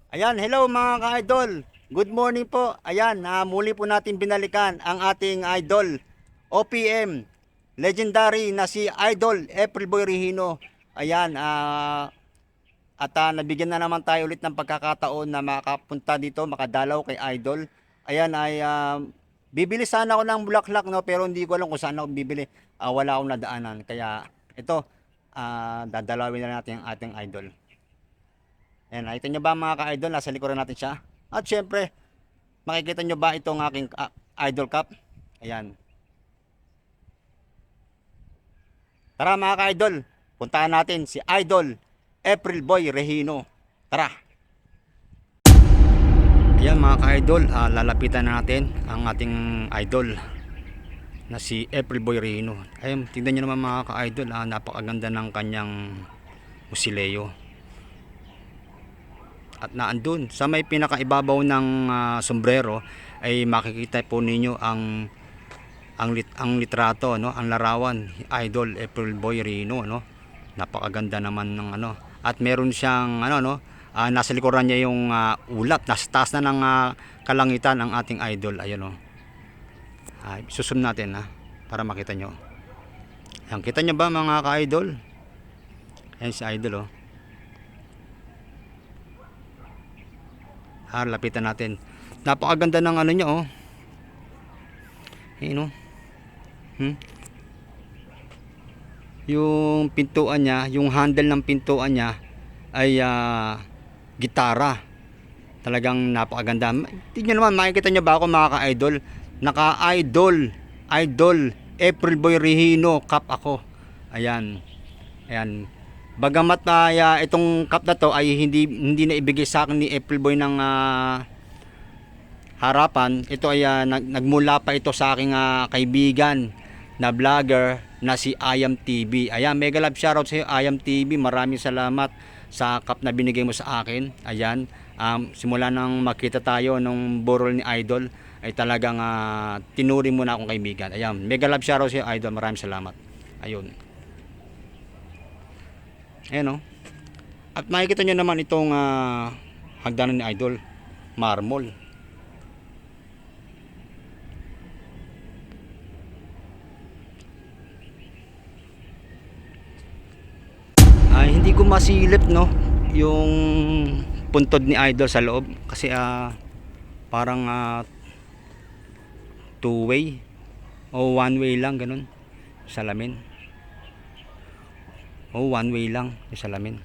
Ayan, hello mga ka-idol. Good morning po. Ayan, muli po natin binalikan ang ating idol, OPM, legendary na si Idol April Boy Regino. Ayan, nabigyan na naman tayo ulit ng pagkakataon na makapunta dito, makadalaw kay Idol. Ayan ay bibili sana ako ng bulaklak, no, pero hindi ko alam kung saan ako bibili. Wala akong nadaanan. Kaya ito, dadalawin na natin ang ating idol. Ayan, nakita nyo ba mga ka-idol? Nasa likuran natin siya. At syempre, makikita nyo ba itong aking idol cup? Ayan. Tara mga ka-idol, puntahan natin si Idol April Boy Regino. Tara! Ayan mga ka-idol, lalapitan natin ang ating idol na si April Boy Regino. Ayan, tingnan nyo naman mga ka-idol, napakaganda ng kanyang musileo. At naandun sa may pinakaibabaw ng sombrero ay makikita po ninyo ang litrato, no, ang larawan, Idol April Boy Regino, no. Napakaganda naman ng ano, at meron siyang ano, no, nasa likuran niya yung ulap, nasa taas na ng kalangitan ang ating idol. Ayun, no. Susum natin para makita nyo. Ayan, kita nyo ba mga ka-idol? Ayan si idol, oh. Lapitan natin. Napakaganda ng ano niya, oh. Ayun, oh. Yung pintuan niya, yung handle ng pintuan niya ay gitara. Talagang napakaganda. Tingnan naman, makikita niyo ba ako mga ka-idol? Naka-idol, Idol April Boy Regino cup ako. Ayan. Ayan. Bagamat itong cup na to ay hindi na ibigay sa akin ni April Boy ng harapan. Ito ay nagmula pa ito sa aking kaibigan na vlogger na si Ayam TV. Ayan, mega love shoutout sa iyo Ayam TV. Maraming salamat sa cup na binigay mo sa akin. Ayan, simula nang makita tayo nung burol ni Idol ay talagang tinuri mo na akong kaibigan. Ayan, mega love shoutout sa iyo Idol. Maraming salamat. Ayun. Ayan, oh. At makikita nyo naman itong hagdanan ni Idol, marmol. Hindi ko masilip, no, yung puntod ni Idol sa loob kasi parang two way o one way lang ganun salamin. One way lang yung salamin.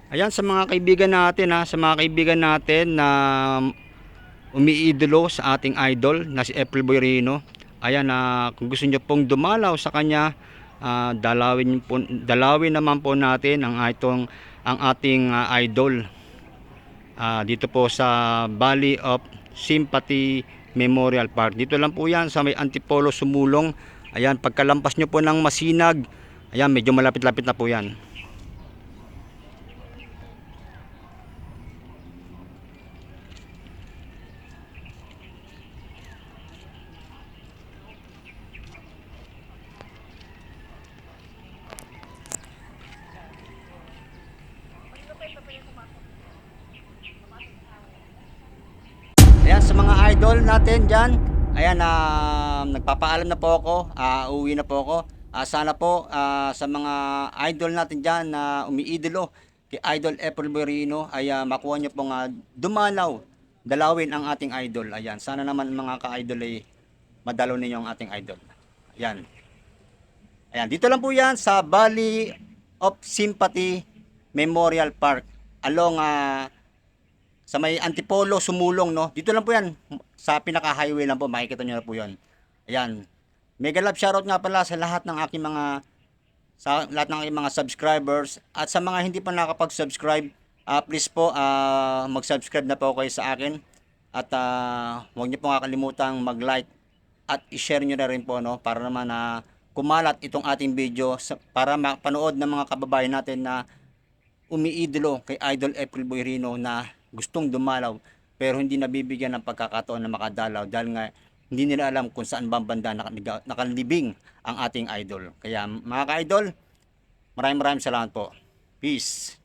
Ayan, sa mga kaibigan natin na umiidolo sa ating idol na si April Boy Regino. Ayan, kung gusto niyo pong dumalaw sa kanya, dalawin naman po natin ang ating idol dito po sa Valley of Sympathy Memorial Park. Dito lang po yan sa may Antipolo Sumulong. Ayan, pagkalampas nyo po ng Masinag, ayan, medyo malapit-lapit na po yan. Ayan, sa mga idol natin dyan, ayan, nagpapaalam na po ako, uuwi na po ako. Sana po sa mga idol natin dyan na umiidolo kay Idol April Boy Regino ay makuha nyo pong dalawin ang ating idol. Ayan, sana naman mga ka-idol ay madalo ninyo ang ating idol. Ayan. Ayan, dito lang po yan sa Valley of Sympathy Memorial Park along sa may Antipolo Sumulong, no. Dito lang po yan sa pinaka-highway lang po, makikita niyo na po 'yon. Ayan. Mega love shoutout nga pala sa lahat ng aking mga subscribers at sa mga hindi pa nakapag-subscribe, please po mag-subscribe na po kayo sa akin at huwag niyo po kakalimutang mag-like at i-share niyo na rin po, no, para naman kumalat itong ating video para mapanood ng mga kababayan natin na umiidolo kay Idol April Boy Regino na gustong dumalaw pero hindi nabibigyan ng pagkakataon na makadalaw dahil nga hindi nila alam kung saan bang banda nakalibing ang ating idol. Kaya mga ka-idol, Maraming salamat po. Peace.